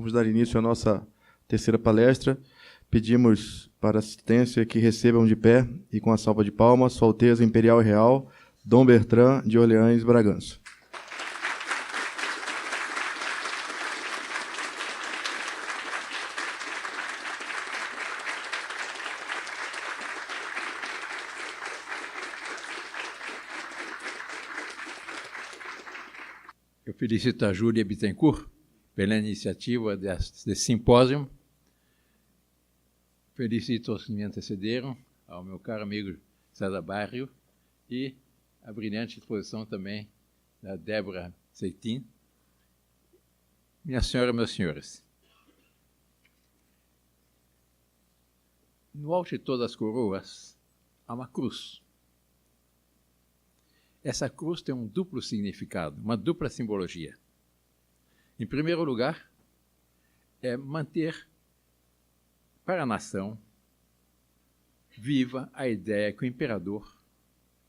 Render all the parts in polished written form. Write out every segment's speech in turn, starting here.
Vamos dar início à nossa terceira palestra. Pedimos para assistência que recebam de pé e com a salva de palmas Sua Alteza Imperial e Real, Dom Bertrand de Orleans Bragança. Eu felicito a Júlia Bittencourt pela iniciativa desse simpósio. Felicito os que me antecederam, ao meu caro amigo César Barrio e a brilhante exposição também da Débora Seitin. Minha senhora e meus senhores, no alto de todas as coroas há uma cruz. Essa cruz tem um duplo significado, uma dupla simbologia. Em primeiro lugar, é manter para a nação viva a ideia que o imperador,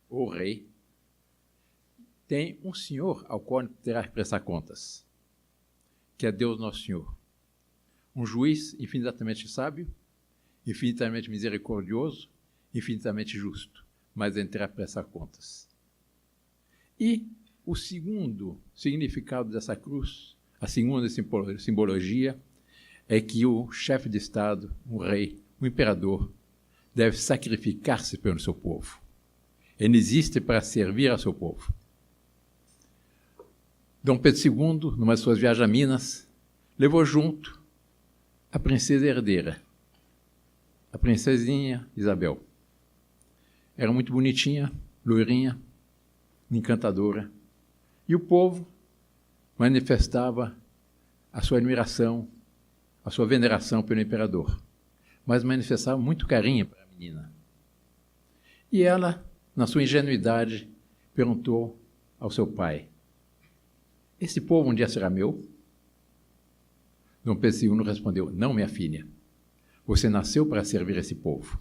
ou rei, tem um senhor ao qual terá que prestar contas, que é Deus Nosso Senhor. Um juiz infinitamente sábio, infinitamente misericordioso, infinitamente justo, mas ele terá que prestar contas. E o segundo significado dessa cruz, a segunda simbologia, é que o chefe de Estado, o rei, o imperador, deve sacrificar-se pelo seu povo. Ele existe para servir ao seu povo. Dom Pedro II, numa de suas viagens a Minas, levou junto a princesa herdeira, a princesinha Isabel. Era muito bonitinha, loirinha, encantadora, e o povo manifestava a sua admiração, a sua veneração pelo imperador, mas manifestava muito carinho para a menina. E ela, na sua ingenuidade, perguntou ao seu pai: esse povo um dia será meu? Dom Pedro II respondeu: não, minha filha, você nasceu para servir esse povo.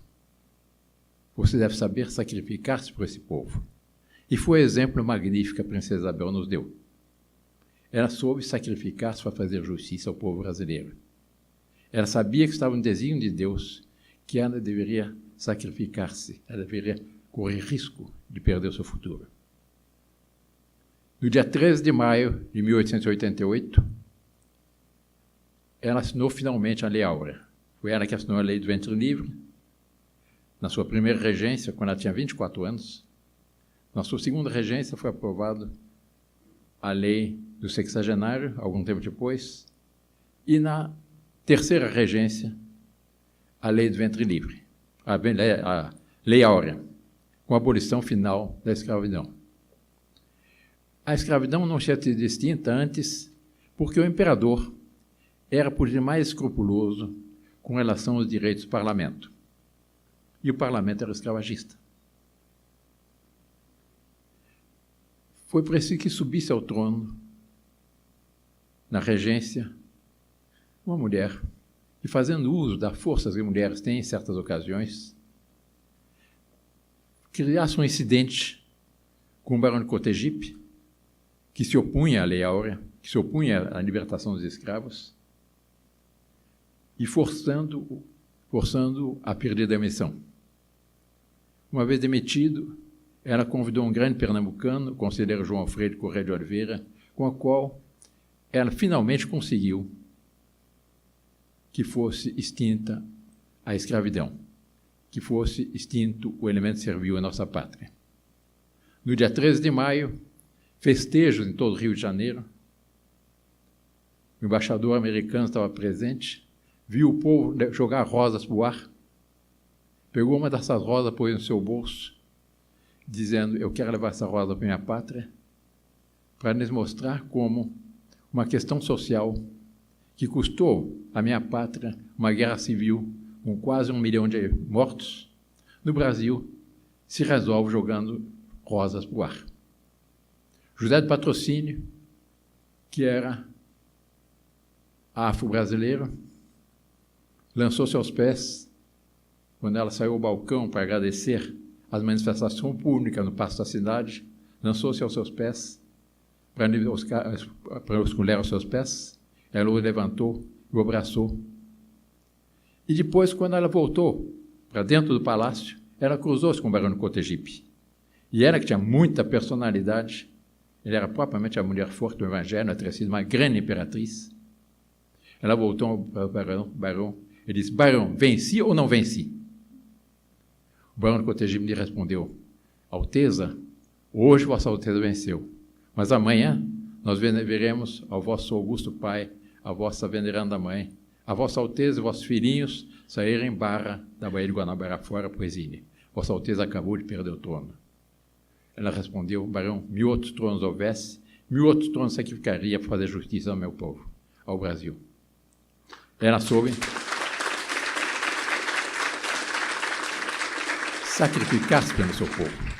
Você deve saber sacrificar-se por esse povo. E foi o exemplo magnífico que a princesa Isabel nos deu. Ela soube sacrificar-se para fazer justiça ao povo brasileiro. Ela sabia que estava no desígnio de Deus, que ela deveria sacrificar-se, ela deveria correr risco de perder o seu futuro. No dia 13 de maio de 1888, ela assinou finalmente a Lei Áurea. Foi ela que assinou a Lei do Ventre Livre, na sua primeira regência, quando ela tinha 24 anos. Na sua segunda regência foi aprovada a lei do sexagenário, algum tempo depois, e na terceira regência, a lei do ventre livre, a lei áurea, com a abolição final da escravidão. A escravidão não tinha sido extinta antes porque o imperador era por demais escrupuloso com relação aos direitos do parlamento. E o parlamento era escravagista. Foi preciso que subisse ao trono, na regência, uma mulher, e fazendo uso da força que as mulheres têm em certas ocasiões, criasse um incidente com o barão de Cotegipe, que se opunha à Lei Áurea, que se opunha à libertação dos escravos, e forçando a perder a demissão. Uma vez demitido, ela convidou um grande pernambucano, o conselheiro João Alfredo Correia de Oliveira, com o qual ela finalmente conseguiu que fosse extinta a escravidão, que fosse extinto o elemento servil à nossa pátria. No dia 13 de maio, festejos em todo o Rio de Janeiro. O embaixador americano estava presente, viu o povo jogar rosas para o ar, pegou uma dessas rosas, pôs no seu bolso, dizendo: eu quero levar essa rosa para minha pátria, para nos mostrar como uma questão social que custou à minha pátria uma guerra civil com quase 1 milhão de mortos, no Brasil se resolve jogando rosas para o ar. José de Patrocínio, que era afro-brasileiro, lançou-se aos pés, quando ela saiu ao balcão para agradecer as manifestações públicas no Paço da Cidade, lançou-se aos seus pés, para os mulheres aos seus pés, ela o levantou o abraçou. E depois, quando ela voltou para dentro do palácio, ela cruzou-se com o barão de Cotegipe. E ela, que tinha muita personalidade, ela era propriamente a mulher forte do Evangelho, ela teria sido uma grande imperatriz. Ela voltou para o barão e disse: barão, venci ou não venci? O barão de Cotegipe lhe respondeu: Alteza, hoje Vossa Alteza venceu, mas amanhã nós veremos ao vosso augusto pai, a vossa veneranda mãe, a Vossa Alteza e vossos filhinhos saírem barra da Baía de Guanabara fora para o exílio. Vossa Alteza acabou de perder o trono. Ela respondeu: barão, 1000 outros tronos houvesse, 1000 outros tronos sacrificaria para fazer justiça ao meu povo, ao Brasil. Ela soube sacrificar-se pelo seu povo.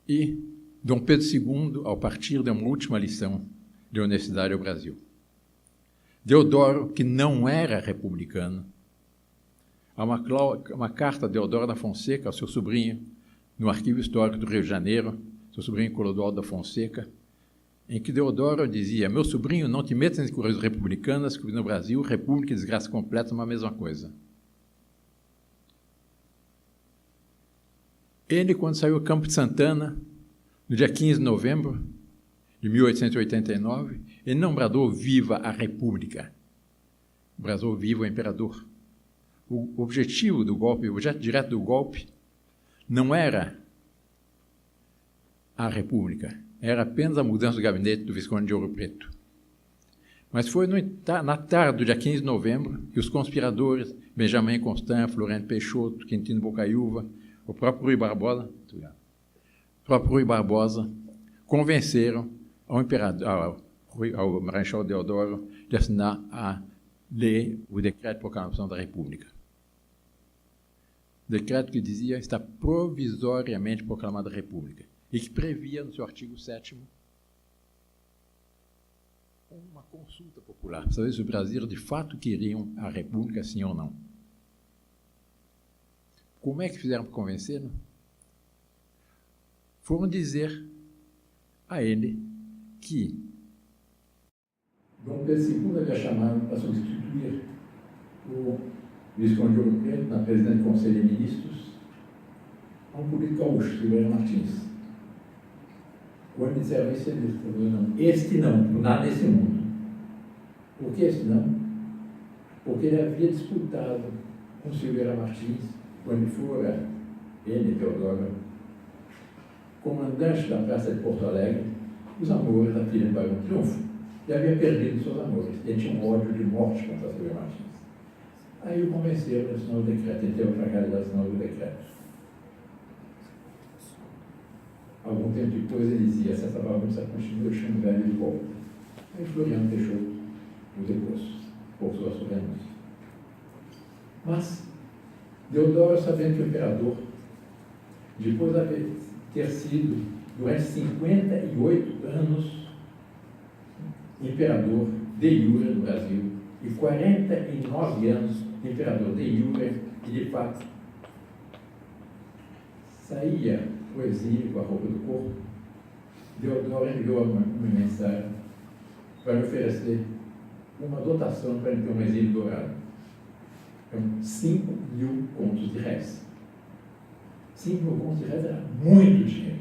E Dom Pedro II, ao partir, deu uma última lição de honestidade ao Brasil. Deodoro, que não era republicano, há uma carta de Deodoro da Fonseca ao seu sobrinho, no Arquivo Histórico do Rio de Janeiro, seu sobrinho Clodoaldo da Fonseca, em que Deodoro dizia: meu sobrinho, não te metas em coisas republicanas, que no Brasil, república e desgraça completa são a mesma coisa. Ele, quando saiu ao Campo de Santana, no dia 15 de novembro de 1889, ele não bradou viva a República, bradou viva o imperador. O objetivo do golpe, o objeto direto do golpe, não era a República, era apenas a mudança do gabinete do Visconde de Ouro Preto. Mas foi na tarde do dia 15 de novembro que os conspiradores, Benjamin Constant, Floriano Peixoto, Quintino Bocaiúva, o próprio Rui Barbosa, convenceram ao Marechal Deodoro de assinar a lei, o decreto de proclamação da República. Decreto que dizia: está provisoriamente proclamada a República, e que previa, no seu artigo 7º, uma consulta popular, para saber se o Brasil de fato queriam a República, sim ou não. Como é que fizeram para convencê-lo? Foram dizer a ele que Dom Pedro II havia chamado para substituir o Visconde de Ouro Preto na presidência do Conselho de Ministros a um político gaúcho, Silveira Martins. Quando disseram isso, ele falou: não, este não, por nada nesse mundo. Por que este não? Porque ele havia disputado com Silveira Martins, quando fora ele, Teodoro, comandante da Praça de Porto Alegre, os amores da filha do Barão Triunfo. E havia perdido seus amores. Ele tinha um ódio de morte contra Silveira Martins. Aí o convenceram de assinar o decreto. Ele teve a fragilidade de assinar o decreto. Algum tempo depois ele dizia: se essa bagunça continua, eu chamo o velho de volta. Aí Floriano Peixoto o depois, forçou a sua renúncia. Mas Deodoro, sabendo que o imperador, depois de ter sido, durante 58 anos, imperador de jure do Brasil, e 49 anos imperador de jure, e de fato saía o exílio com a roupa do corpo, Deodoro enviou uma mensagem para oferecer uma dotação para ele ter um exílio dourado. Então, 5.000 contos de réis. 5.000 contos de réis era muito dinheiro.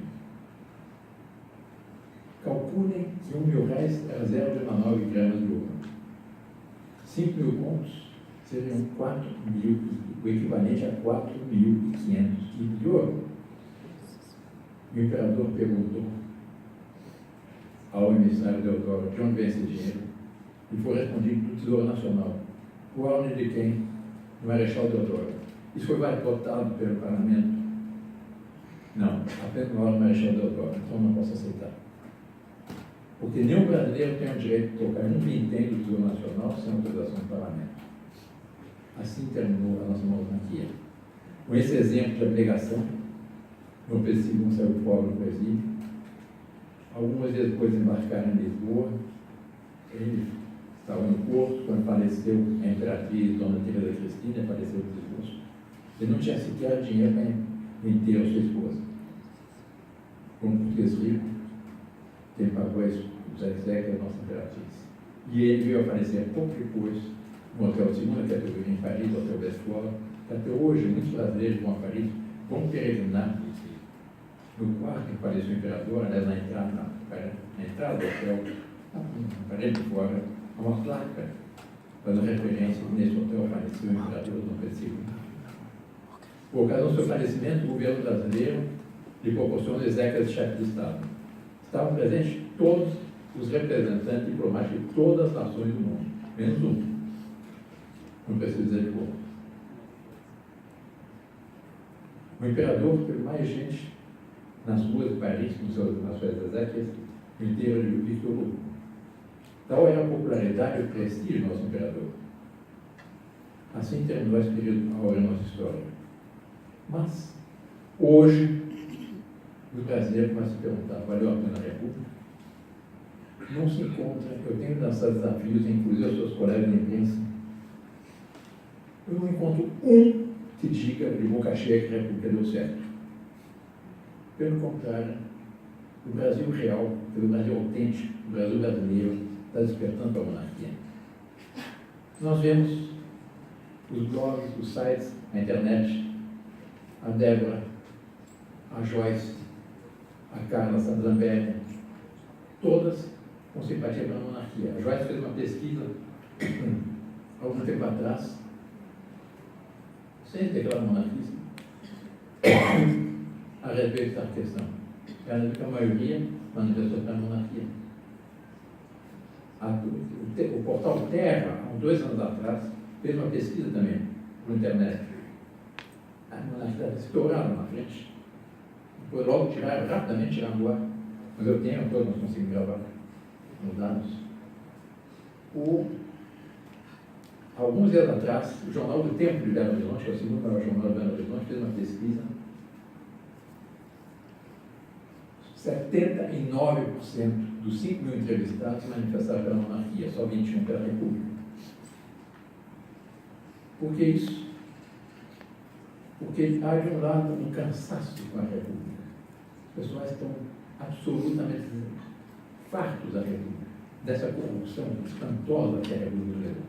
Calculem que 1.000 réis era 0,9 gramas de ouro. 5.000 contos seriam 4.000, o equivalente a 4.500 quilos de ouro. O imperador perguntou ao emissário Deodoro de onde vem esse dinheiro, e foi respondido do Tesouro Nacional. Por ordem de quem? Do Marechal Deodoro. Isso foi votado pelo Parlamento? Não, apenas por ordem do Marechal Deodoro, então não posso aceitar. Porque nenhum brasileiro tem o direito de tocar um vintém do Tesouro Nacional sem autorização do Parlamento. Assim terminou a nossa monarquia. Com esse exemplo de abnegação, Dom Pedro II saiu pobre do exílio. Algumas vezes depois de embarcar em Lisboa, ele estava no Porto, quando faleceu a imperatriz Dona Teresa Cristina, faleceu do esposo. Ele não tinha sequer dinheiro para enterrar a sua esposa. Como português rico, quem pagou os exéquios da nossa imperatriz. E ele veio a falecer pouco depois, no Hotel de Segunda Categoria em Paris, no Hotel Westphal. Até hoje, muitos brasileiros vão a Paris, vão peregrinar no quarto que faleceu o imperador, aliás, na entrada do hotel, na parede de fora, há uma placa fazendo referência que nesse hotel faleceu o imperador Dom Pedro II. Por ocasião do seu falecimento, o governo brasileiro lhe proporcionou exéquias de chefe de Estado. Estavam presentes todos os representantes diplomáticos de todas as nações do mundo, menos um. Não preciso dizer como. O imperador teve mais gente nas ruas de Paris, nas suas exéquias, no enterro de Victor Hugo. Tal era a popularidade e o prestígio do nosso imperador. Assim terminou esse período da nossa história. Mas, hoje, os brasileiros começam a se perguntar: valeu a pena a República? Não se encontra, eu tenho lançado desafios, inclusive aos seus colegas de imprensa, eu não encontro um que diga de boca cheia que a República deu certo. Pelo contrário, o Brasil real, o Brasil autêntico, o Brasil brasileiro, está despertando para a monarquia. Nós vemos os blogs, os sites, a internet, a Débora, a Joyce, a Carla Zambelli, todas com simpatia pela monarquia. A Joyce fez uma pesquisa há algum tempo atrás, sem declarar monarquista, a respeito da questão. Ela viu que a maioria manifestou pela monarquia. O portal Terra, há 2 anos atrás, fez uma pesquisa também na internet. A monarquia estourada na frente. Depois logo rapidamente tiraram do ar. Mas eu tenho, todos nós conseguimos gravar nos dados. Alguns dias atrás, o Jornal do Tempo de Belo Horizonte, que é o segundo maior jornal de Belo Horizonte, fez uma pesquisa. 79% dos 5 mil entrevistados se manifestaram pela monarquia, só 21% pela República. Por que isso? Porque há de um lado um cansaço com a República. As pessoas estão absolutamente fartos da República, dessa corrupção espantosa que é a República levou.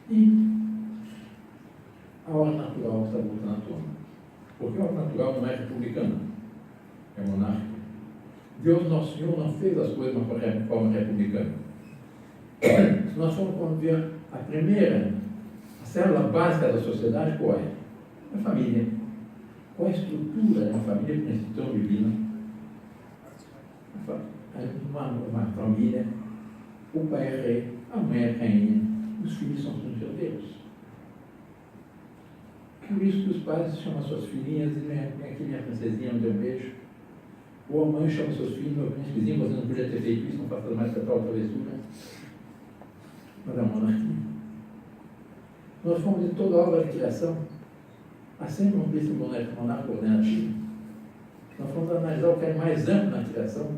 E a ordem natural está voltando à tona. Porque a ordem natural não é republicana, é monárquica. Deus, nosso Senhor, não fez as coisas de uma forma republicana. Se nós formos ver a primeira, a célula básica da sociedade, qual é? A família. Qual é a estrutura de uma família com instituição divina? Uma família, o pai é rei, a mãe é rainha, os filhos são seus herdeiros. Por isso que os pais chamam suas filhinhas e vem aqui minha princesinha, me dê um beijo. Ou a mãe chama seus filhos, meu príncipezinho, você não podia ter feito isso, não faça mais essa tal travessura. Mas a monarquia. Nós fomos de toda a obra de criação. Há sempre um príncipe monarca ordenativo. Nós fomos analisar o que é mais amplo na criação,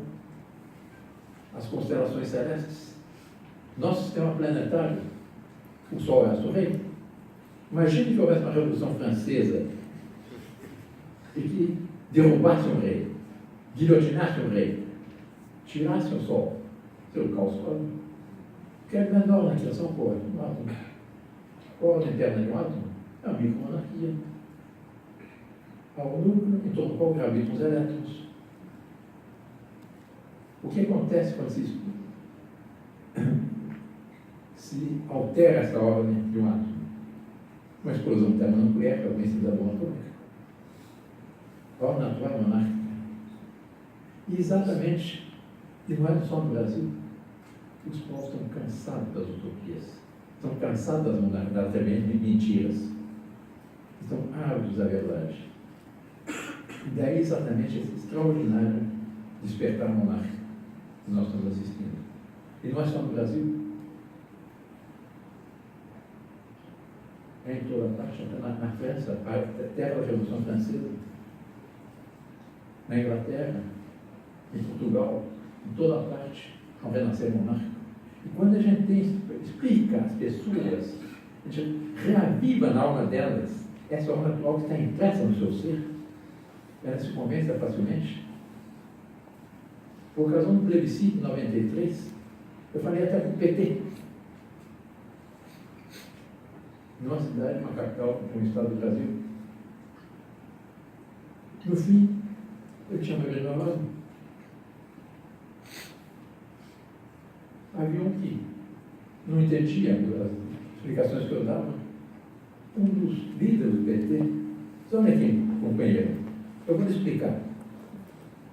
as constelações celestes. Nosso sistema planetário, o Sol é o rei. Imagine que houvesse uma Revolução Francesa e que derrubasse um rei, guilhotinasse um rei, tirasse o Sol, seu caos cósmico. O que é menor na criação? Qual é? Um átomo. Qual a ordem interna de um átomo? É a micromonarquia. Há um núcleo em torno do qual gravitam os elétrons. O que acontece quando se altera essa ordem de um átomo? Uma explosão termonuclear, que é conhecida da bomba atômica. A ordem natural é monárquica. E exatamente, e não é só no Brasil, os povos estão cansados das utopias, estão cansados das mentiras, estão ávidos da verdade. E daí exatamente esse extraordinário despertar monárquico que nós estamos assistindo. E não é só no Brasil. É em toda parte, na França, a terra da Revolução Francesa, na Inglaterra, em Portugal, em toda parte, ao renascer monárquico. E quando a gente explica às pessoas, a gente reaviva na alma delas essa alma natural que está impressa no seu ser, elas se convencem facilmente. Por ocasião do plebiscito em 93, Eu falei até com o PT. Numa cidade, uma capital, um estado do Brasil. No fim, eu tinha uma grande. Havia um que não entendia as explicações que eu dava. Um dos líderes do PT, disse: olha aqui, companheiro, eu vou lhe explicar.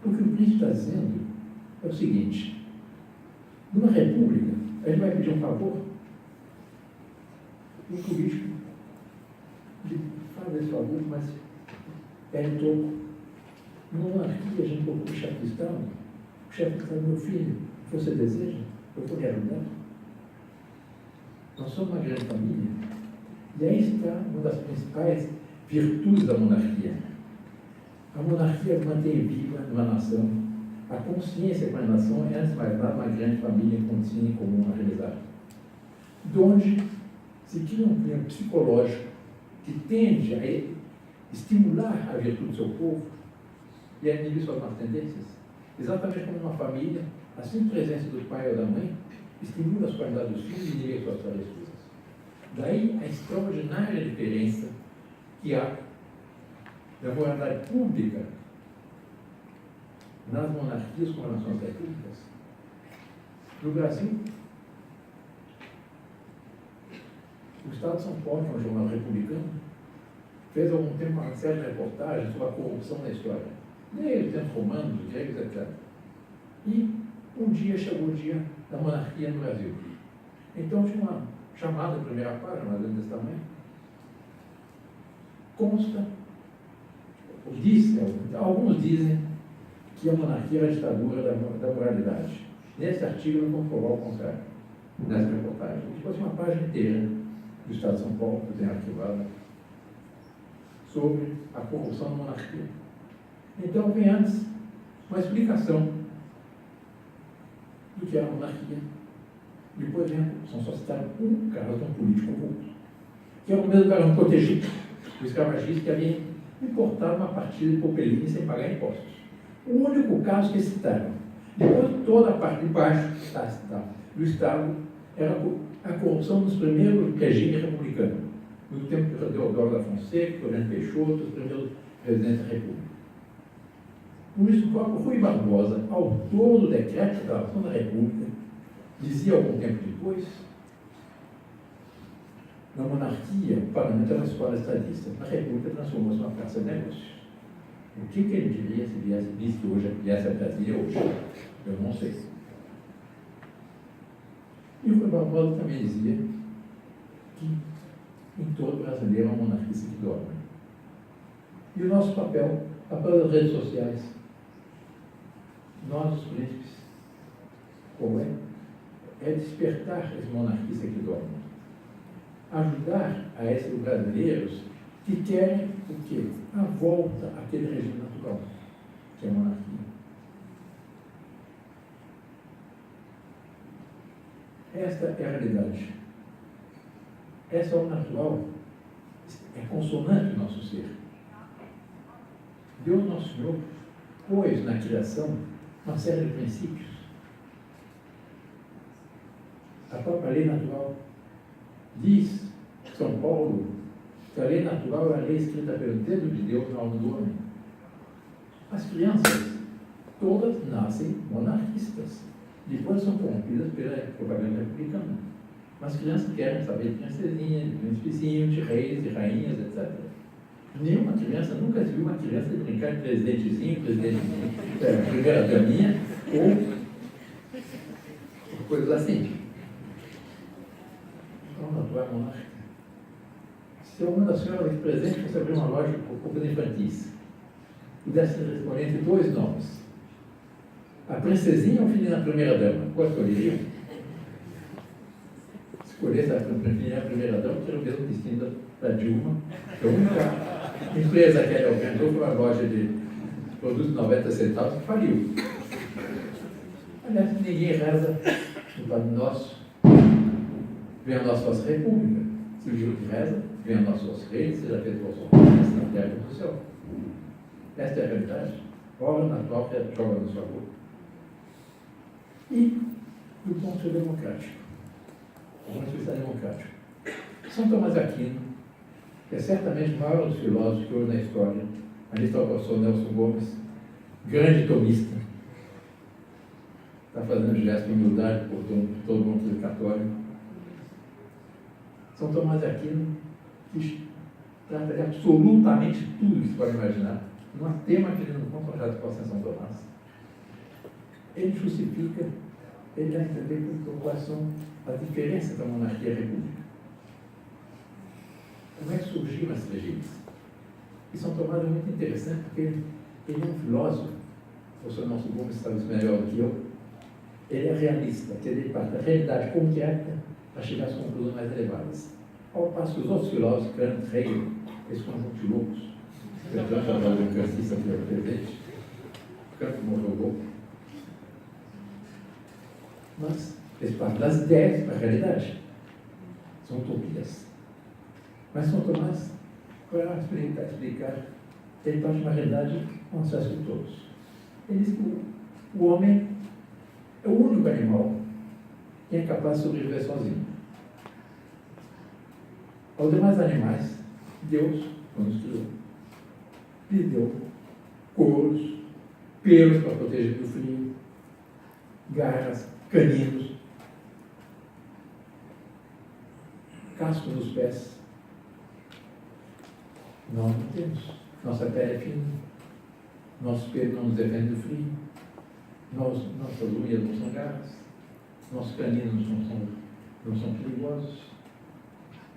O que o príncipe está dizendo é o seguinte: numa república, a gente vai pedir um favor, e o político faz esse favor, mas é em troco. Numa monarquia, a gente colocou o chefe de Estado, o chefe de Estado, meu filho, você deseja? Eu vou lhe ajudar. Nós somos uma grande família. E aí está uma das principais virtudes da monarquia. A monarquia mantém viva uma nação. A consciência com a nação é, antes de mais nada, uma grande família com destino em comum a realizar. De onde se cria um clima psicológico que tende a estimular a virtude do seu povo e a inibir suas más tendências. Exatamente como uma família, a simples presença do pai ou da mãe estimula as qualidades dos filhos e inibe suas travessuras. Daí a extraordinária diferença que há da moralidade pública nas monarquias como nas nações repúblicas. No Brasil, o Estado de São Paulo, que é um jornal republicano, fez há algum tempo uma série de reportagens sobre a corrupção na história, desde os tempos romanos, gregos, etc. E um dia chegou o dia da monarquia no Brasil. Então tinha uma chamada primeira página, mais ou menos desse tamanho, consta, alguns dizem que a monarquia era a ditadura da moralidade. Nesse artigo eu não vou provar o contrário, nessa reportagem. Depois uma página inteira do Estado de São Paulo, que eu tenho arquivado, sobre a corrupção da monarquia. Então vem antes uma explicação do que era a monarquia. Depois vem a corrupção. Só citaram um caso de um político corrupto, que é o mesmo Barão Cotegipe, o escravagista que havia importado uma partida de Popelini sem pagar impostos. O único caso que citaram. Depois, toda a parte de baixo do Estado era a corrupção dos primeiros regimes republicanos, no tempo de Deodoro da Fonseca, Floriano Peixoto, os primeiros presidentes da República. Por isso, o próprio Rui Barbosa, autor do decreto de instalação da República, dizia algum tempo depois: na monarquia, o parlamento era uma escola estadista. Na República transformou-se numa praça de negócios. O que ele diria se viesse a Brasília hoje? Eu não sei. E o Rui Barbosa também dizia que em todo brasileiro é uma monarquia que dorme. E o nosso papel das redes sociais, nós, os príncipes, como é? É despertar esse monarquista que dorme. Ajudar a esses brasileiros que querem o quê? A volta àquele regime natural, que é a monarquia. Esta é a realidade. Essa é o natural, é consonante do nosso ser. Deus Nosso Senhor pôs na criação uma série de princípios. A própria lei natural diz, São Paulo, que a lei natural é a lei escrita pelo dedo de Deus na alma do homem. As crianças, todas nascem monarquistas. Depois são corrompidas pela propaganda republicana. Mas as crianças querem saber de princesinha, de príncipezinho, de reis, de rainhas, etc. Nenhuma criança nunca viu uma criança brincar de presidentezinho, primeira daminha, ou coisas assim. Então, natural monarca. Se uma das senhoras aqui presentes fosse abrir uma loja com roupas infantis, pudesse responder entre dois nomes: a princesinha ou a filha da primeira dama, qual escolheria? Escolhesse a primeira dama, que era o mesmo destino da Dilma, que a única empresa que ela organizou foi uma loja de produtos de 90 centavos que faliu. Aliás, ninguém reza no Padre Nosso. Venha a nós vossa república. Se o juro que reza, venha a nós vosso reino, seja feito vosso vontade, na terra como no céu. Esta é a realidade. Obra natural que joga no seu favor. E do ponto de vista democrático. Do ponto de vista democrático. São Tomás de Aquino, que é certamente o maior dos filósofos que houve na história, ali está o professor Nelson Gomes, grande tomista, está fazendo gesto de humildade por todo mundo católico. São Tomás de Aquino, que trata de absolutamente tudo que se pode imaginar. Não há tema que ele não contra possa em São Tomás. Ele justifica, ele dá a entender quais são as diferenças da monarquia e da república. Como é que surgiram as regimes? E São Tomás é muito interessante porque ele é um filósofo, o professor Nelson Gomes sabe isso melhor do que eu. Ele é realista, ele parte da realidade concreta para chegar às conclusões mais elevadas. Ao passo que os outros filósofos, Kant, Hegel, eles são muito de loucos. Kant já estava um cancista pelo presente. Kant morreu louco. Mas eles partem das ideias para a realidade. São utopias. Mas São Tomás, para explicar, ele parte de uma realidade com acesso de todos. Ele diz que o homem é o único animal que é capaz de sobreviver sozinho. Aos demais animais, Deus, quando os criou, lhes deu couros, pelos para proteger do frio, garras, caninos, casco nos pés. Nós não temos. Nossa pele é fina, nosso pelo não nos defende do frio, nossas unhas não são garras, nossos caninos não são perigosos.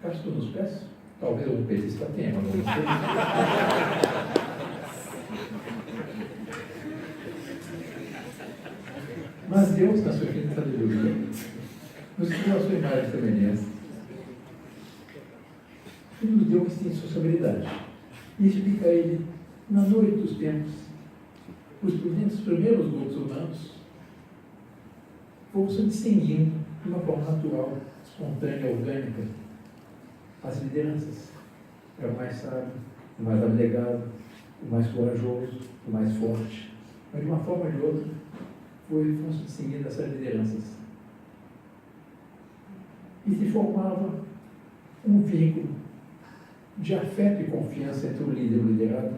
Casco nos pés? Talvez o petista tenha, mas não sei. Mas Deus, na sua infinita sabedoria, nos criou a sua imagem e semelhança. E nos deu uma responsabilidade. E explica a ele, na noite dos tempos, os primeiros grupos humanos foram se distinguindo de uma forma natural, espontânea, orgânica. As lideranças. É o mais sábio, o mais abnegado, o mais corajoso, o mais forte. Mas de uma forma ou de outra, foram se distinguindo essas lideranças. E se formava um vínculo de afeto e confiança entre o líder e o liderado,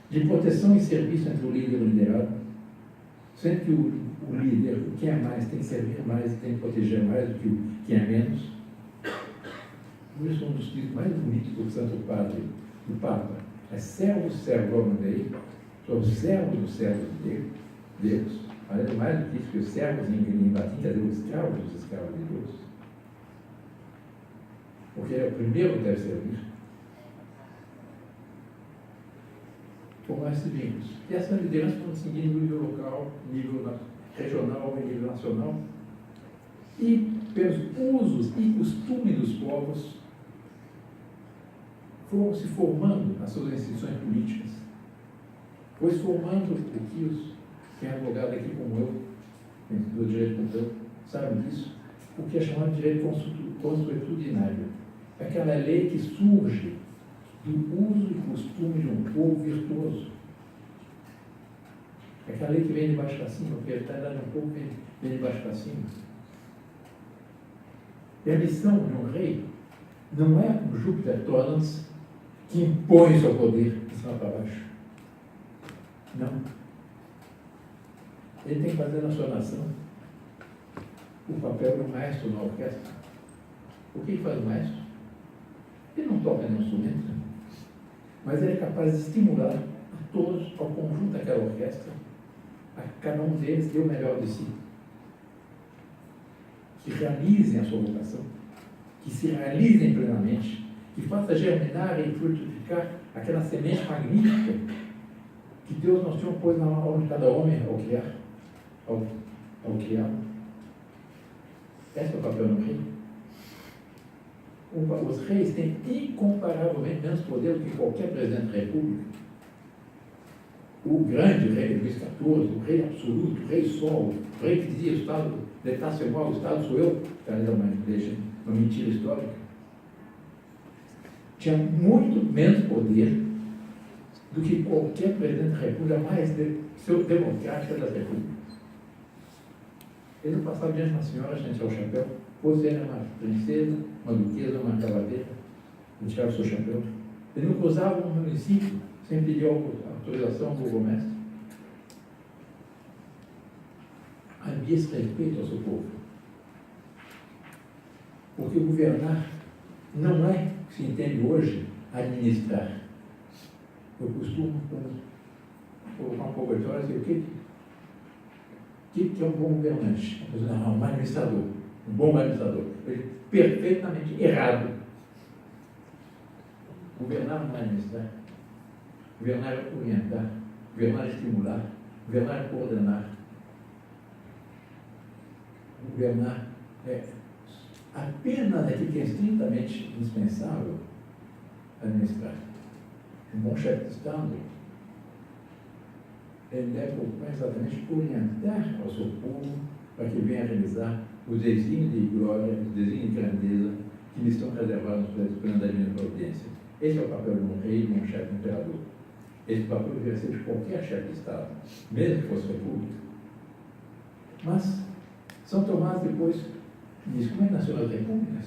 de proteção e serviço entre o líder e o liderado, sendo que o líder, o que é mais, tem que servir mais e tem que proteger mais do que o que é menos. Por isso, um dos títulos mais bonitos do Santo Padre, do Papa, é servo, servo, homem dei, sou servo do servo de Deus. Além mais do que isso, que os servos em latim quer dizer os escravos dos escravos de Deus. Porque é o primeiro que deve servir. Formar esses vínculos. E essa liderança pode seguir no nível local, nível regional e nível nacional. E pelos usos e costumes dos povos, foram se formando as suas instituições políticas. Foi se formando o que é advogado aqui como eu, do direito como eu, sabe disso? O que é chamado de direito consuetudinário. É aquela lei que surge do uso e costume de um povo virtuoso. É aquela lei que vem de baixo para cima, porque a verdade de um povo vem de baixo para cima. E a missão de um rei não é como Júpiter Tonans, que impõe seu poder de cima para baixo. Não. Ele tem que fazer na sua nação o papel do maestro na orquestra. O que faz o maestro? Ele não toca nenhum instrumento, mas ele é capaz de estimular a todos, ao conjunto daquela orquestra, a cada um deles dê o melhor de si. Que realizem a sua vocação, que se realizem plenamente, que faça germinar e frutificar aquela semente magnífica que Deus nos Senhor pôs na alma de cada homem ao criar. Esse é o papel do rei. Os reis têm incomparavelmente menos poder do que qualquer presidente da República. O grande rei Luís XIV, o rei absoluto, o rei sol, o rei que dizia o Estado, deitar-se igual, o Estado sou eu, que é uma mentira histórica, tinha muito menos poder do que qualquer presidente da República mais democrática das repúblicas. Ele não passava diante de uma senhora sem seu chapéu, fosse era uma princesa, uma duquesa, uma cavaleira, ele tirava o seu chapéu. Ele não cruzava um município sem pedir autorização do burgomestre. Havia esse respeito ao seu povo. Porque governar não é o que se entende hoje administrar. Eu costumo colocar um pouco de história e dizer o que é um bom governante? Um administrador. Um bom administrador. Ele é perfeitamente errado. Governar não é administrar. Governar é orientar. Governar é estimular. Governar é coordenar. Governar é apenas aquilo que é estritamente indispensável administrar. Um bom chefe de Estado, ele deve procurar exatamente orientar ao seu povo para que venha realizar os desígnios de glória, os desígnios de grandeza que lhe estão reservados no plano da divina providência. Esse é o papel de um rei, de um chefe imperador. Esse papel deveria ser de qualquer chefe de Estado, mesmo que fosse república. Mas são tomados depois, diz, como é que nasceu as repúblicas?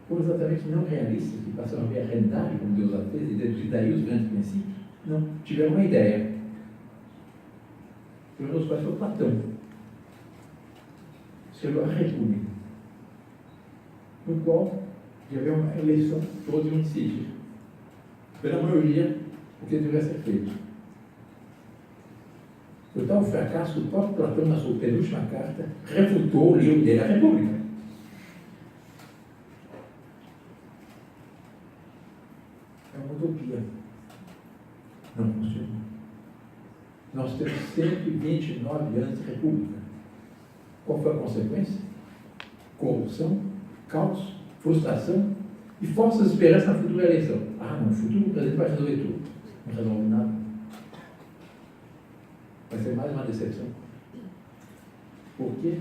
Foram exatamente não realistas, que passaram a ver a realidade como Deus a fez, e deduzir daí os grandes princípios. Não, tiveram uma ideia. Um dos quais foi Platão. Escreveu a República, no qual já havia uma eleição, todos iam decidir, pela maioria, o que deveria ser feito. Por tal fracasso, o próprio Platão, na sua penúltima carta, refutou o livro dele, a República. É uma utopia. Não funciona. Nós temos 129 anos de República. Qual foi a consequência? Corrupção, caos, frustração e falsas esperanças na futura eleição. No futuro o presidente vai resolver tudo. Não resolve nada. Vai ser mais uma decepção. Por quê?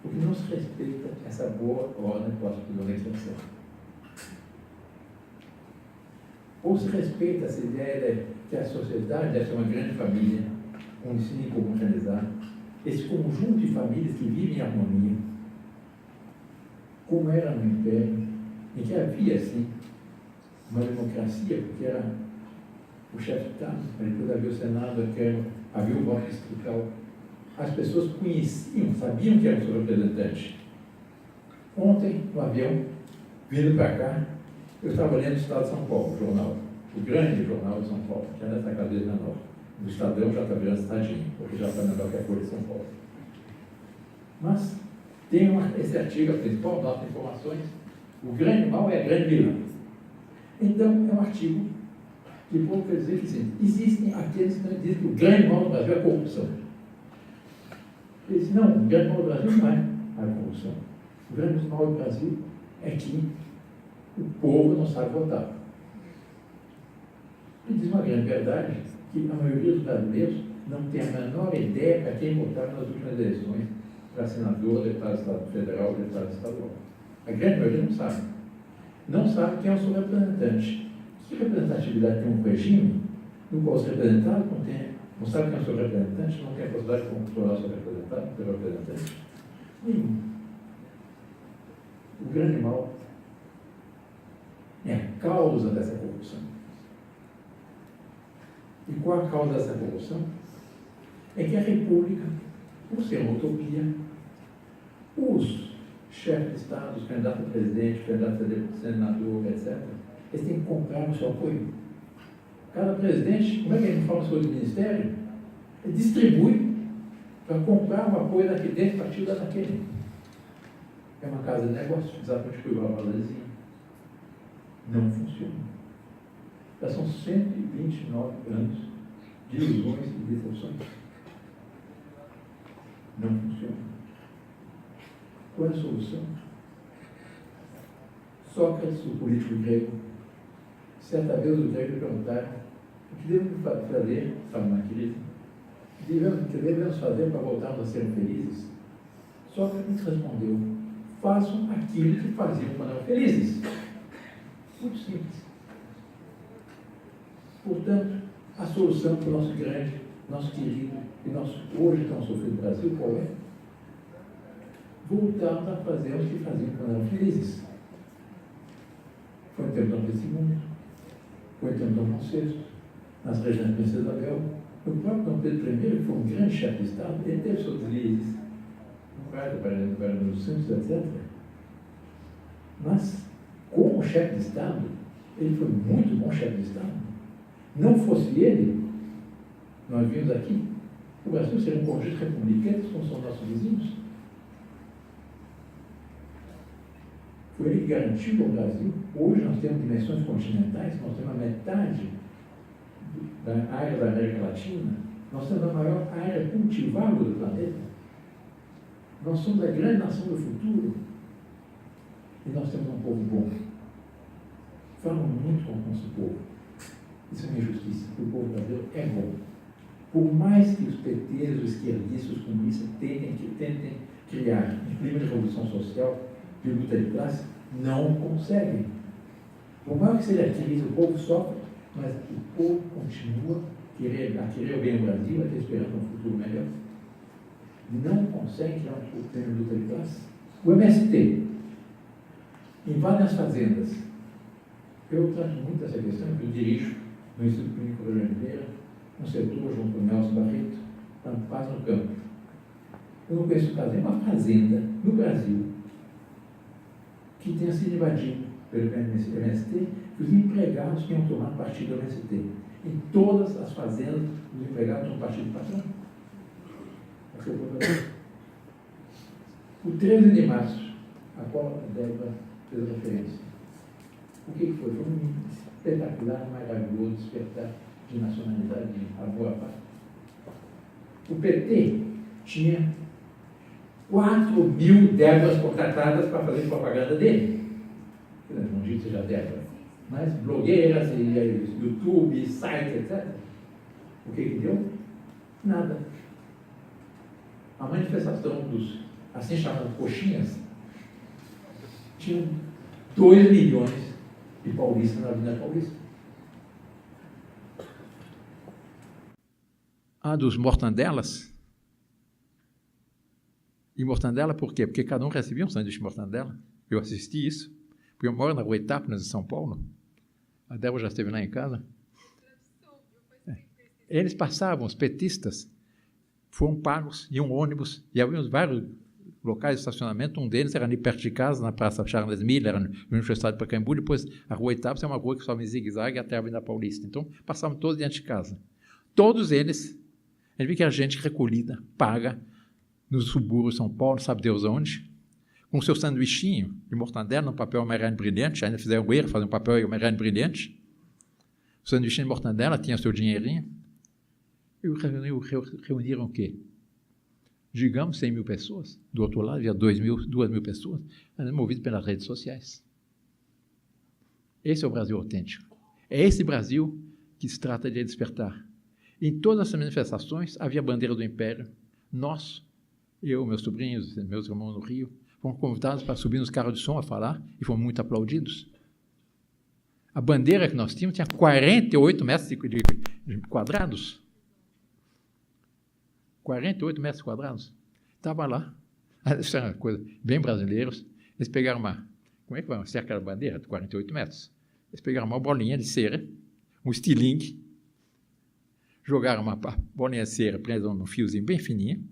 Porque não se respeita essa boa ordem pós-prisão da exceção. Ou se respeita essa ideia de que a sociedade deve ser uma grande família, um ensino comum realizado, esse conjunto de famílias que vivem em harmonia, como era no Império, em que havia, sim, uma democracia, porque era o chefe de Estado, depois havia o Senado, havia o voto distrital. As pessoas conheciam, sabiam que era o seu representante. Ontem, no avião, vindo para cá, eu estava lendo o Estado de São Paulo, o jornal, o grande jornal de São Paulo, que é nessa cadeira nova. O Estadão já está virando Estadinho, porque já está melhor que a Folha de São Paulo. Mas tem esse artigo, a principal nota de informações, o grande mal é a grande vilã. Então, é um artigo que pouco quer dizer que sim, existem aqueles que dizem que o grande mal do Brasil é a corrupção. Ele diz, não, o grande mal do Brasil não é a corrupção. O grande mal do Brasil é que o povo não sabe votar. Ele diz uma grande verdade, que a maioria dos brasileiros não tem a menor ideia para quem votaram nas últimas eleições para senador, deputado federal, deputado estadual. A grande maioria não sabe. Não sabe quem é o seu representante. Que representatividade tem um regime no qual os representados não sabem quem é o seu representante, não tem a possibilidade de controlar o seu representante? Nenhum. O grande mal é a causa dessa corrupção. E qual a causa dessa corrupção? É que a República, por ser uma utopia, os chefes de Estado, os candidatos a presidente, os candidatos a senador, etc., eles têm que comprar o seu apoio. Cada presidente, como é que ele fala sobre o ministério? Ele distribui para comprar o apoio daquele, desse partido ou daquele. É uma casa de negócio, exatamente o que o Valverde dizia. Não funciona. Já são 129 anos de ilusões e decepções. Não funciona. Qual é a solução? Sócrates, o político grego, certa vez os gregos perguntaram o que devemos fazer, estava na crise, o que devemos fazer para voltarmos a ser felizes? Sócrates respondeu, façam aquilo que faziam quando eram felizes. Muito simples. Portanto, a solução para o nosso grande nosso querido, e nós hoje estamos sofrendo no Brasil, qual é? Voltamos a fazer o que faziam quando eram felizes. Foi o tempo de Dom Pedro II, foi o tempo de Dom João VI, nas regiões de Princesa Isabel. O próprio Dom Pedro I, que foi um grande chefe de Estado, ele teve seus deslizes, no governo dos Santos, etc. Mas, como chefe de Estado, ele foi muito bom chefe de Estado. Não fosse ele, nós vimos aqui, o Brasil seria um conjunto republicano, como são nossos vizinhos. Foi ele que garantiu ao Brasil. Hoje nós temos dimensões continentais, nós temos a metade da área da América Latina, nós temos a maior área cultivável do planeta. Nós somos a grande nação do futuro. E nós temos um povo bom. Falam muito com o nosso povo. Isso é uma injustiça, porque o povo brasileiro é bom. Por mais que os PTs, os esquerdistas, os comunistas tentem criar um clima de revolução social, de luta de classe, não conseguem. Por mais que seja a crise, o povo sofre, mas o povo continua a querer o bem do Brasil, a ter esperança um futuro melhor. Não consegue criar um clima de luta de classe. O MST invade as fazendas. Eu trato muito essa questão, que eu dirijo no Instituto Clínico de Oliveira, um setor junto com o Nelson Barreto, para paz no campo. Eu não conheço caso, é uma fazenda no Brasil que tenha sido invadido pelo MST, que os empregados tenham tomado partido do MST. Em todas as fazendas, os empregados tomam partido do patrão. O 13 de março, a qual a Débora fez referência. O que foi? Foi um espetacular, maravilhoso despertar de nacionalidade, de amor à pátria. O PT tinha 4.000 Déboras contratadas para fazer propaganda dele. Não digo que seja Débora, mas blogueiras, YouTube, site, etc. O que deu? Nada. A manifestação dos, assim chamados coxinhas, tinha 2 milhões de paulistas na Avenida Paulista. A dos mortandelas. E mortandela por quê? Porque cada um recebia um sanduíche de mortandela. Eu assisti isso. Porque eu moro na Rua Itápolis, em São Paulo. A Débora já esteve lá em casa. Eles passavam, os petistas, foram pagos em um ônibus, e havia vários locais de estacionamento. Um deles era ali perto de casa, na Praça Charles Miller, era no Universidade de Pacaembu. Depois, a Rua Itápolis é uma rua que sobe em zigue-zague até a Avenida Paulista. Então, passavam todos diante de casa. Todos eles, a gente vê que a gente recolhida, paga, nos subúrbios de São Paulo, sabe Deus onde, com seu sanduichinho de mortandela, no papel amarelo brilhante, ainda fizeram o erro, fazer um papel amarelo brilhante. O sanduichinho de mortandela tinha seu dinheirinho. E reuniram o quê? Digamos 100 mil pessoas. Do outro lado havia 2 mil pessoas, movidas pelas redes sociais. Esse é o Brasil autêntico. É esse Brasil que se trata de despertar. Em todas as manifestações havia a bandeira do Império. Nós, eu, meus sobrinhos, meus irmãos no Rio, fomos convidados para subir nos carros de som a falar e fomos muito aplaudidos. A bandeira que nós tínhamos tinha 48 metros de quadrados. 48 metros quadrados. Estava lá. Isso é uma coisa bem brasileiros. Eles pegaram como é que vai? Uma cerca da bandeira de 48 metros. Eles pegaram uma bolinha de cera, um estilingue, jogaram uma bolinha de cera presa num fiozinho bem fininho.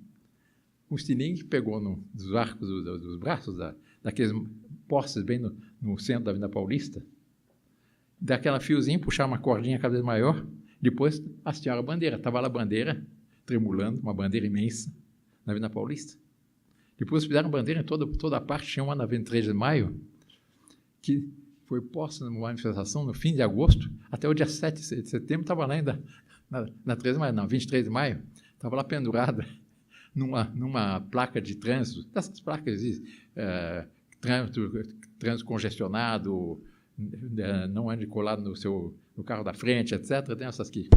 O estilingue pegou nos arcos dos braços, daqueles postes bem no centro da Avenida Paulista. Daquela fiozinho, puxaram uma cordinha cada vez maior, depois hastearam a bandeira. Estava lá a bandeira, tremulando, uma bandeira imensa, na Avenida Paulista. Depois fizeram bandeira em toda a parte. Tinha uma na 23 de maio, que foi posta numa manifestação no fim de agosto, até o dia 7 de setembro, estava lá ainda, na 13 de maio, não, 23 de maio, estava lá pendurada, numa placa de trânsito, dessas placas de trânsito congestionado, não ande colado no carro da frente, etc. Tem essas que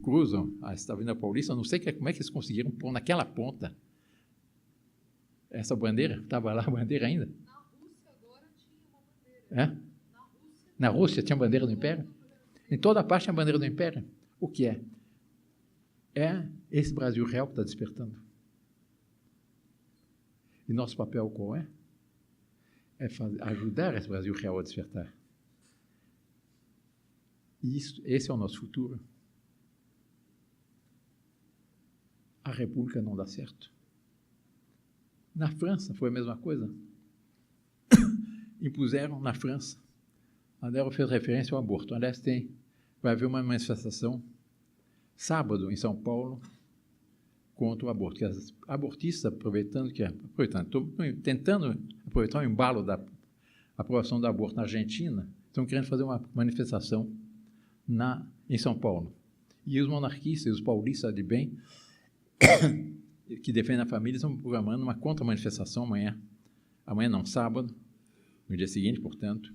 cruzam a Avenida Paulista. Eu não sei como é que eles conseguiram pôr naquela ponta essa bandeira. Estava lá a bandeira ainda. Na Rússia agora tinha uma bandeira. Na Rússia tinha a bandeira do Império? Em toda parte tinha a bandeira do Império. O que é? É esse Brasil real que está despertando. E nosso papel qual é? É ajudar esse Brasil real a despertar. E esse é o nosso futuro. A República não dá certo. Na França foi a mesma coisa. Impuseram na França. André fez referência ao aborto. Aliás, vai haver uma manifestação sábado em São Paulo contra o aborto. Que as abortistas, tentando aproveitar o embalo da aprovação do aborto na Argentina, estão querendo fazer uma manifestação em São Paulo. E os monarquistas e os paulistas de bem, que defendem a família, estão programando uma contra-manifestação amanhã não, sábado, no dia seguinte, portanto,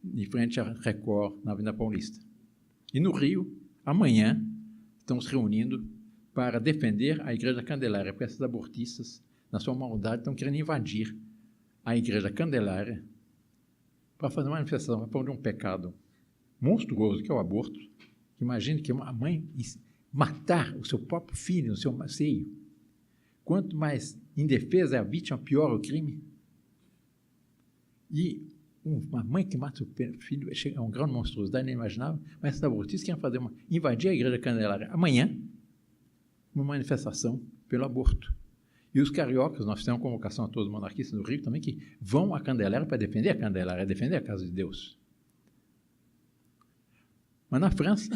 em frente à Record, na Avenida Paulista. E no Rio, amanhã, estão se reunindo para defender a Igreja Candelária, porque esses abortistas, na sua maldade, estão querendo invadir a Igreja Candelária para fazer uma manifestação a favor de um pecado monstruoso, que é o aborto. Imagine que uma mãe matar o seu próprio filho no seu seio. Quanto mais indefesa é a vítima, pior o crime. E uma mãe que mata o filho é um grande monstruosidade inimaginável, mas esses abortistas querem invadir a Igreja Candelária amanhã, uma manifestação pelo aborto. E os cariocas, nós fizemos uma convocação a todos os monarquistas do Rio também, que vão à Candelária para defender a Candelária, defender a casa de Deus. Mas na França,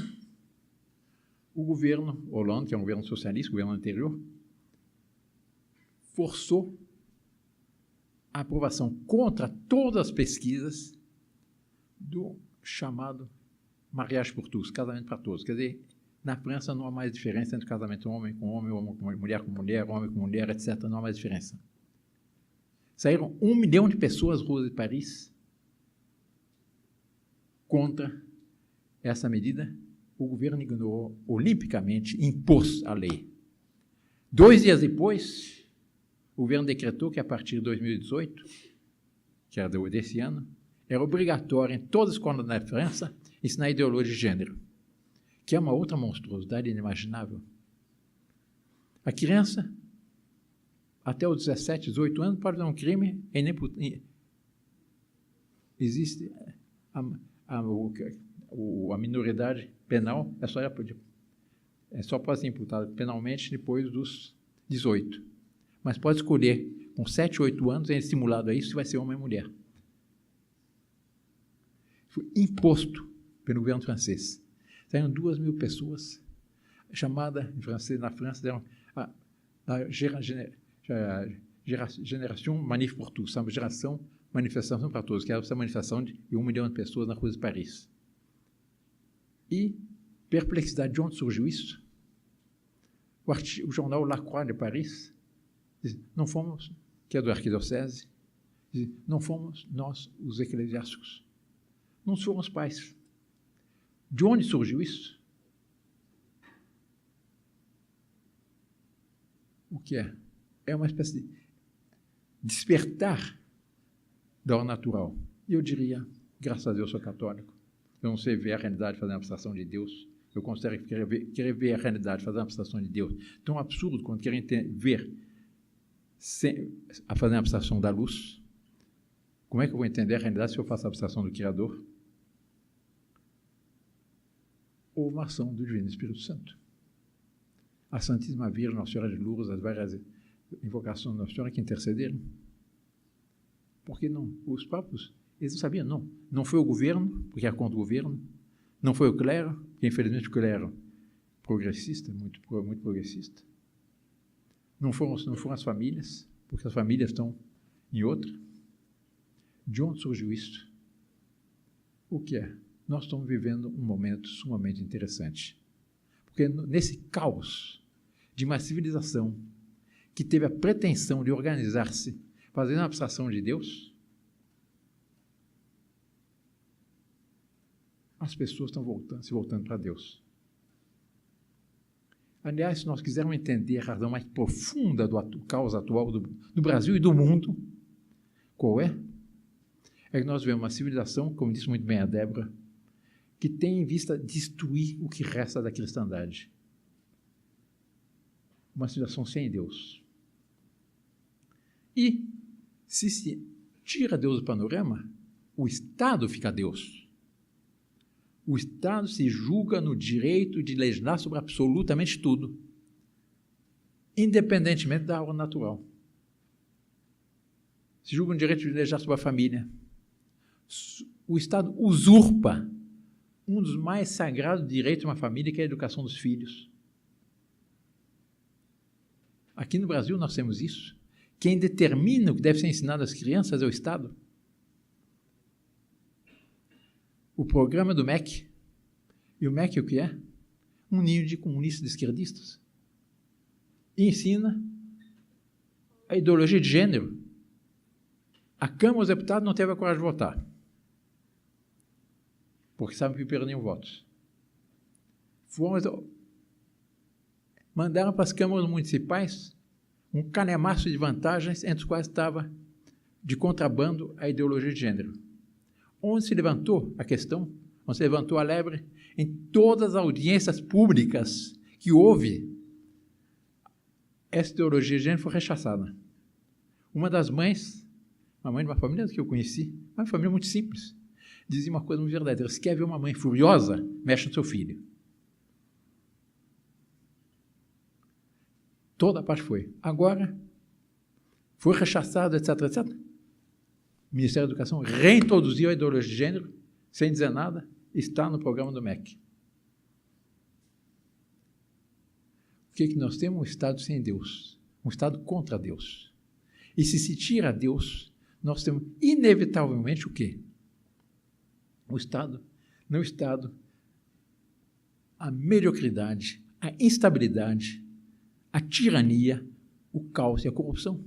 o governo Hollande, que é um governo socialista, o governo anterior, forçou a aprovação contra todas as pesquisas do chamado mariage pour tous, casamento para todos. Quer dizer, na França não há mais diferença entre casamento homem com homem, mulher com mulher, homem com mulher, etc. Não há mais diferença. Saíram 1 milhão de pessoas às ruas de Paris contra essa medida. O governo ignorou olimpicamente, impôs a lei. 2 dias depois, o governo decretou que, a partir de 2018, que era desse ano, era obrigatório em todas as escolas da França ensinar ideologia de gênero, que é uma outra monstruosidade inimaginável. A criança, até os 17, 18 anos, pode dar um crime e existe a minoridade penal, só pode ser imputada penalmente depois dos 18. Mas pode escolher, com 7, 8 anos, é estimulado a isso, se vai ser homem ou mulher. Foi imposto pelo governo francês. Saíram 2.000 pessoas, chamada, em francês, na França, deram a Génération Manif pour tous, a geração manifestação para todos, que era essa manifestação de 1 milhão de pessoas na rua de Paris. E, perplexidade, de onde surgiu isso? O jornal La Croix de Paris diz, não fomos, que é do arquidiocese, diz, não fomos nós, os eclesiásticos, não foram os pais. De onde surgiu isso? O que é? É uma espécie de despertar da hora natural. E eu diria, graças a Deus, eu sou católico. Eu não sei ver a realidade fazendo a abstração de Deus. Eu considero que querer ver a realidade fazendo a abstração de Deus tão absurdo quanto querer ver a fazer a abstração da luz. Como é que eu vou entender a realidade se eu faço a abstração do Criador? Ou uma ação do Divino Espírito Santo. A Santíssima Virgem, Nossa Senhora de Lourdes, as várias invocações da Nossa Senhora que intercederam. Por que não? Os próprios, eles não sabiam, não. Não foi o governo, porque era contra o governo. Não foi o clero, porque infelizmente o clero progressista, muito progressista. Não foram as famílias, porque as famílias estão em outra. De onde surgiu isso? O que é? Nós estamos vivendo um momento sumamente interessante. Porque nesse caos de uma civilização que teve a pretensão de organizar-se, fazendo a abstração de Deus, as pessoas estão se voltando para Deus. Aliás, se nós quisermos entender a razão mais profunda do caos atual do Brasil e do mundo, qual é? É que nós vemos uma civilização, como disse muito bem a Débora, que tem em vista destruir o que resta da cristandade. uma situação sem Deus. E, se tira Deus do panorama, o Estado fica Deus. O Estado se julga no direito de legislar sobre absolutamente tudo, independentemente da ordem natural. Se julga no direito de legislar sobre a família. O Estado usurpa um dos mais sagrados direitos de uma família, que é a educação dos filhos. Aqui no Brasil nós temos isso. Quem determina o que deve ser ensinado às crianças é o Estado. O programa do MEC. E o MEC o que é? Um ninho de comunistas e esquerdistas. E ensina a ideologia de gênero. A Câmara dos Deputados não teve a coragem de votar, porque sabem que perdiam votos. Mandaram para as câmaras municipais um calhamaço de vantagens, entre os quais estava de contrabando a ideologia de gênero. Onde se levantou a questão, onde se levantou a lebre, em todas as audiências públicas que houve, essa ideologia de gênero foi rechaçada. Uma das mães, uma mãe de uma família que eu conheci, uma família muito simples, dizia uma coisa muito verdadeira: se quer ver uma mãe furiosa, mexe no seu filho. Toda a parte foi. Agora, foi rechaçado, etc, etc. O Ministério da Educação reintroduziu a ideologia de gênero, sem dizer nada, está no programa do MEC. O que nós temos? Um Estado sem Deus, um Estado contra Deus. E se tira Deus, nós temos inevitavelmente o quê? O Estado, não o Estado, a mediocridade, a instabilidade, a tirania, o caos e a corrupção.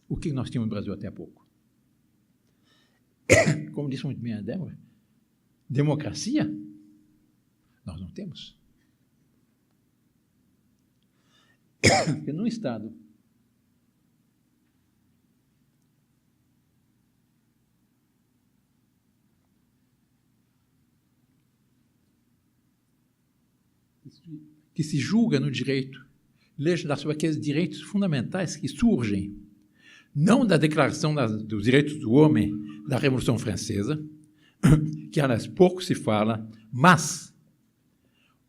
O que nós tínhamos no Brasil até há pouco? Como disse muito bem a Débora, democracia? Nós não temos. Porque num Estado que se julga no direito, legislar sobre aqueles direitos fundamentais que surgem, não da Declaração dos Direitos do Homem da Revolução Francesa, que, aliás, pouco se fala, mas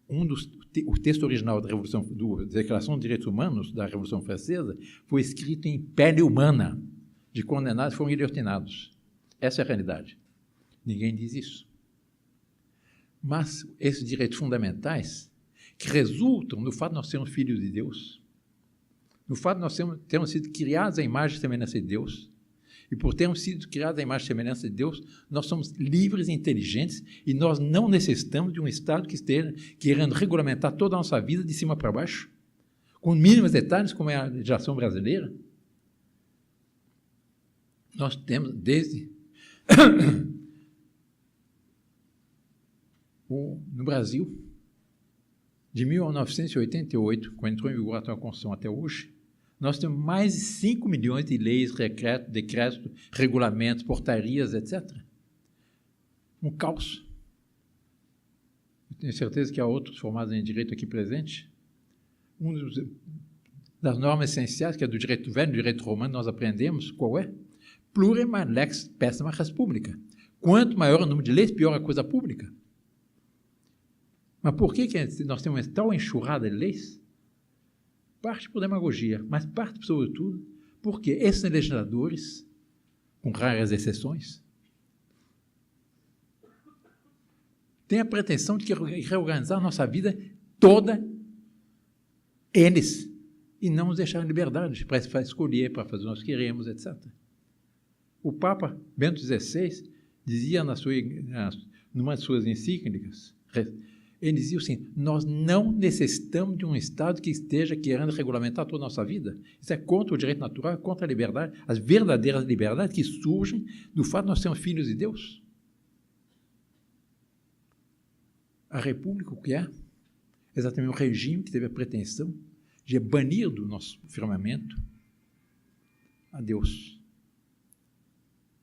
o texto original da Declaração dos Direitos Humanos da Revolução Francesa foi escrito em pele humana, de condenados que foram guilhotinados. Essa é a realidade. Ninguém diz isso. Mas esses direitos fundamentais, que resultam no fato de nós sermos filhos de Deus, no fato de nós termos sido criados à imagem e semelhança de Deus, e por termos sido criados à imagem e semelhança de Deus, nós somos livres e inteligentes, e nós não necessitamos de um Estado que esteja querendo regulamentar toda a nossa vida de cima para baixo, com mínimos detalhes, como é a legislação brasileira. Nós temos, desde no Brasil, de 1988, quando entrou em vigor a atual Constituição, até hoje, nós temos mais de 5 milhões de leis, decretos, regulamentos, portarias, etc. Um caos. Eu tenho certeza que há outros formados em direito aqui presentes. Das normas essenciais, que é do direito velho, do direito romano, nós aprendemos, qual é? Plurem lex pessima res publica. Quanto maior o número de leis, pior a coisa pública. Mas por que nós temos uma tal enxurrada de leis? Parte por demagogia, mas parte, sobretudo, porque esses legisladores, com raras exceções, têm a pretensão de reorganizar a nossa vida toda eles, e não nos deixar liberdade para escolher, para fazer o que nós queremos, etc. O Papa Bento XVI dizia numa de suas encíclicas, ele dizia assim: nós não necessitamos de um Estado que esteja querendo regulamentar toda a nossa vida. Isso é contra o direito natural, contra a liberdade, as verdadeiras liberdades que surgem do fato de nós sermos filhos de Deus. A República, o que é? Exatamente um regime que teve a pretensão de banir do nosso firmamento a Deus.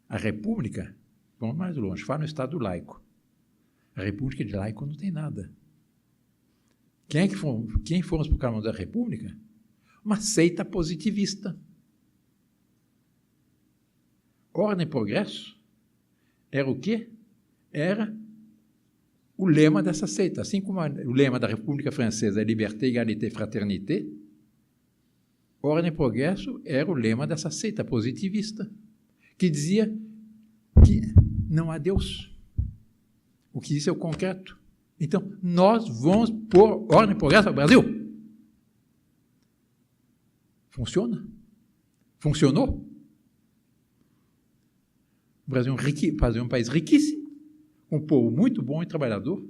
A República, vamos mais longe, fala no Estado laico. A República de laico não tem nada. Quem foram os proclamadores da República? uma seita positivista. Ordem e progresso era o quê? Era o lema dessa seita. Assim como o lema da República Francesa é Liberté, Égalité, Fraternité, ordem e progresso era o lema dessa seita positivista, que dizia que não há Deus. O que isso é o concreto. Então, nós vamos pôr ordem e progresso no Brasil. Funciona? Funcionou? O Brasil é um país riquíssimo, um povo muito bom e trabalhador,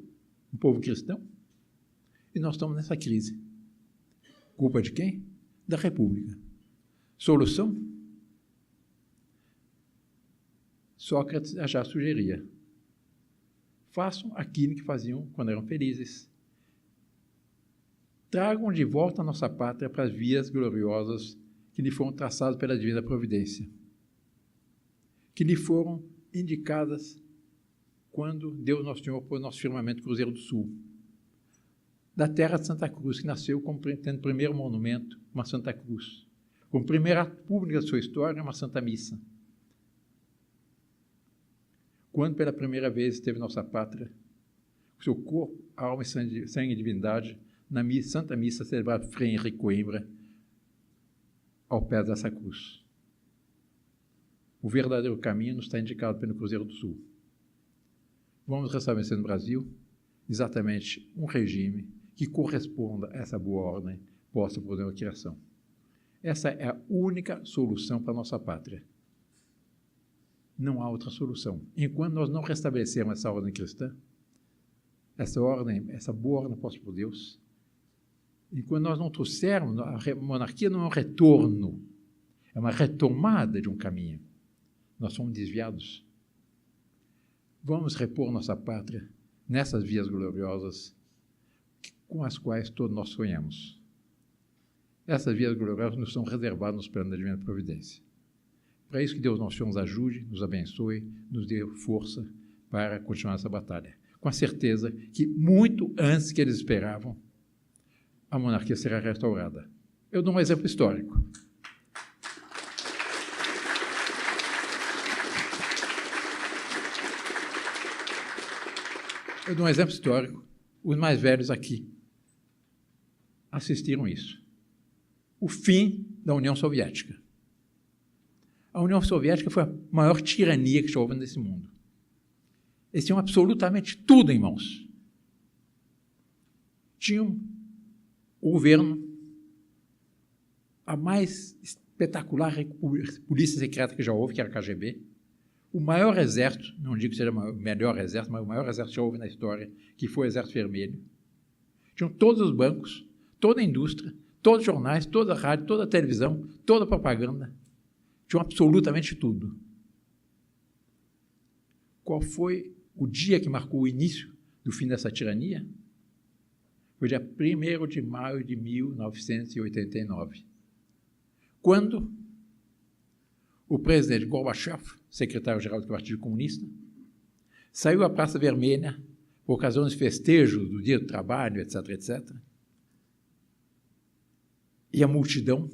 um povo cristão, e nós estamos nessa crise. Culpa de quem? Da República. Solução? Sócrates já sugeria: façam aquilo que faziam quando eram felizes. Tragam de volta a nossa pátria para as vias gloriosas que lhe foram traçadas pela divina providência, que lhe foram indicadas quando Deus Nosso Senhor pôs nosso firmamento Cruzeiro do Sul, da terra de Santa Cruz, que nasceu como tendo o primeiro monumento, uma Santa Cruz, como primeira ato público da sua história, uma Santa Missa. Quando pela primeira vez esteve nossa pátria, o seu corpo, alma e sangue e divindade, na Santa Missa celebrada por Frei Henrique Coimbra, ao pé dessa cruz. O verdadeiro caminho nos está indicado pelo Cruzeiro do Sul. Vamos restabelecer no Brasil exatamente um regime que corresponda a essa boa ordem posta por Deus da criação. Essa é a única solução para a nossa pátria. Não há outra solução. Enquanto nós não restabelecermos essa ordem cristã, essa boa ordem posta por Deus, enquanto nós não trouxermos, a monarquia não é um retorno, é uma retomada de um caminho. Nós somos desviados. Vamos repor nossa pátria nessas vias gloriosas com as quais todos nós sonhamos. Essas vias gloriosas nos são reservadas nos planos da divina providência. Para isso que Deus Nosso Senhor nos ajude, nos abençoe, nos dê força para continuar essa batalha. Com a certeza que, muito antes que eles esperavam, a monarquia será restaurada. Eu dou um exemplo histórico. Os mais velhos aqui assistiram isso. O fim da União Soviética. A União Soviética foi a maior tirania que já houve nesse mundo. Eles tinham absolutamente tudo em mãos. Tinham o governo, a mais espetacular polícia secreta que já houve, que era a KGB, o maior exército, não digo que seja o melhor exército, mas o maior exército que já houve na história, que foi o Exército Vermelho. Tinham todos os bancos, toda a indústria, todos os jornais, toda a rádio, toda a televisão, toda a propaganda. Tinham absolutamente tudo. Qual foi o dia que marcou o início do fim dessa tirania? Foi dia 1º de maio de 1989, quando o presidente Gorbachev, secretário-geral do Partido Comunista, saiu à Praça Vermelha por ocasião dos festejos do Dia do Trabalho, etc., etc., e a multidão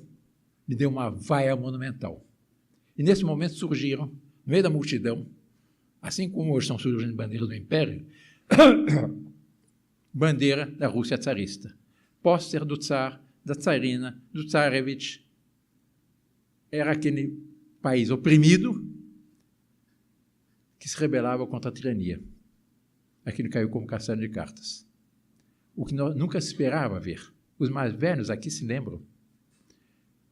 lhe deu uma vaia monumental. E, nesse momento, surgiram, no meio da multidão, assim como hoje estão surgindo bandeiras do Império, bandeira da Rússia tsarista, póster do tsar, da tsarina, do tsarevich. Era aquele país oprimido que se rebelava contra a tirania. Aquilo caiu como castelo de cartas. O que nunca se esperava ver. Os mais velhos aqui se lembram.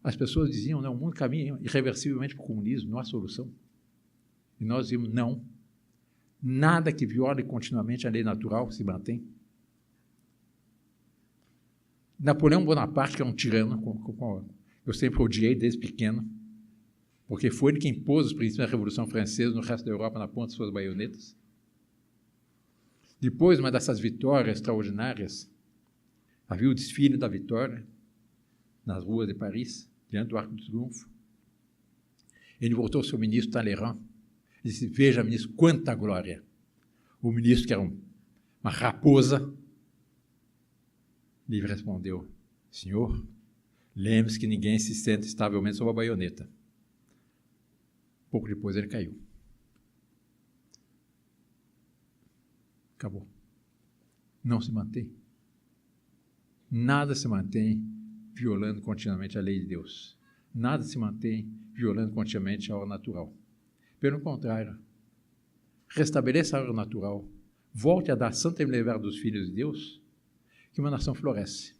As pessoas diziam, não, o mundo caminha irreversivelmente para o comunismo, não há solução. E nós dizíamos, não. Nada que viole continuamente a lei natural se mantém. Napoleão Bonaparte, que é um tirano, eu sempre odiei desde pequeno, porque foi ele que impôs os princípios da Revolução Francesa no resto da Europa na ponta de suas baionetas. Depois, uma dessas vitórias extraordinárias, havia o desfile da vitória nas ruas de Paris, diante do Arco do Triunfo. Ele voltou ao seu ministro Talleyrand e disse, veja, ministro, quanta glória. O ministro, que era uma raposa, lhe respondeu, senhor, Lembre-se que ninguém se senta estavelmente sob a baioneta. Pouco depois ele caiu. Acabou. Não se mantém. Nada se mantém violando continuamente a lei de Deus. Nada se mantém violando continuamente a ordem natural. Pelo contrário, restabeleça a ordem natural, volte a dar santa liberdade dos filhos de Deus, que uma nação floresce.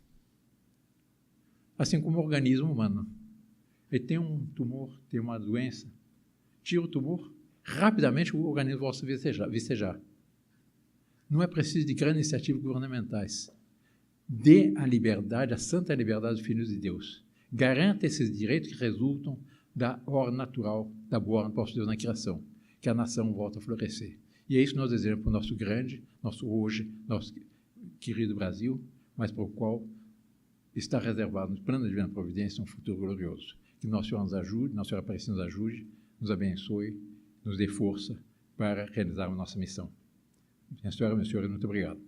Assim como o organismo humano. Ele tem um tumor, tem uma doença, tira o tumor, rapidamente o organismo volta a vicejar. Não é preciso de grandes iniciativas governamentais. Dê a liberdade, a santa liberdade dos filhos de Deus. Garanta esses direitos que resultam da ordem natural, da boa ordem do nosso Deus na criação, que a nação volta a florescer. E é isso que nós desejamos para o nosso grande, nosso querido Brasil, mas para o qual está reservado no plano de divina providência um futuro glorioso. Que Nosso Senhor nos ajude, Nossa Senhora Aparecida nos ajude, nos abençoe, nos dê força para realizar a nossa missão. Minha Senhora, meu Senhor, muito obrigado.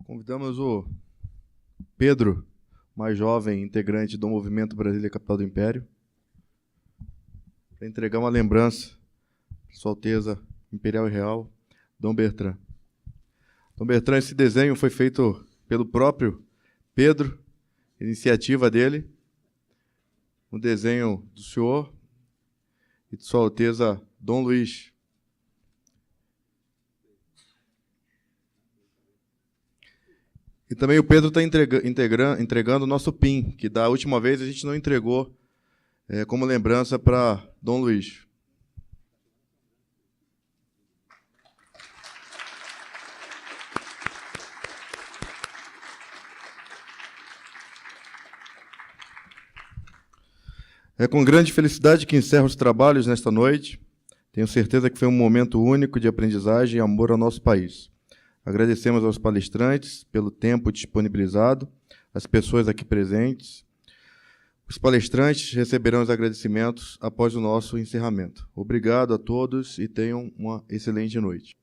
Convidamos o Pedro, mais jovem integrante do Movimento Brasília Capital do Império, para entregar uma lembrança para Sua Alteza Imperial e Real, Dom Bertrand. Dom Bertrand, esse desenho foi feito pelo próprio Pedro, iniciativa dele, um desenho do senhor e de Sua Alteza Dom Luís. E também o Pedro está entregando o nosso PIN, que da última vez a gente não entregou como lembrança para Dom Luís. É com grande felicidade que encerro os trabalhos nesta noite. Tenho certeza que foi um momento único de aprendizagem e amor ao nosso país. Agradecemos aos palestrantes pelo tempo disponibilizado, às pessoas aqui presentes. Os palestrantes receberão os agradecimentos após o nosso encerramento. Obrigado a todos e tenham uma excelente noite.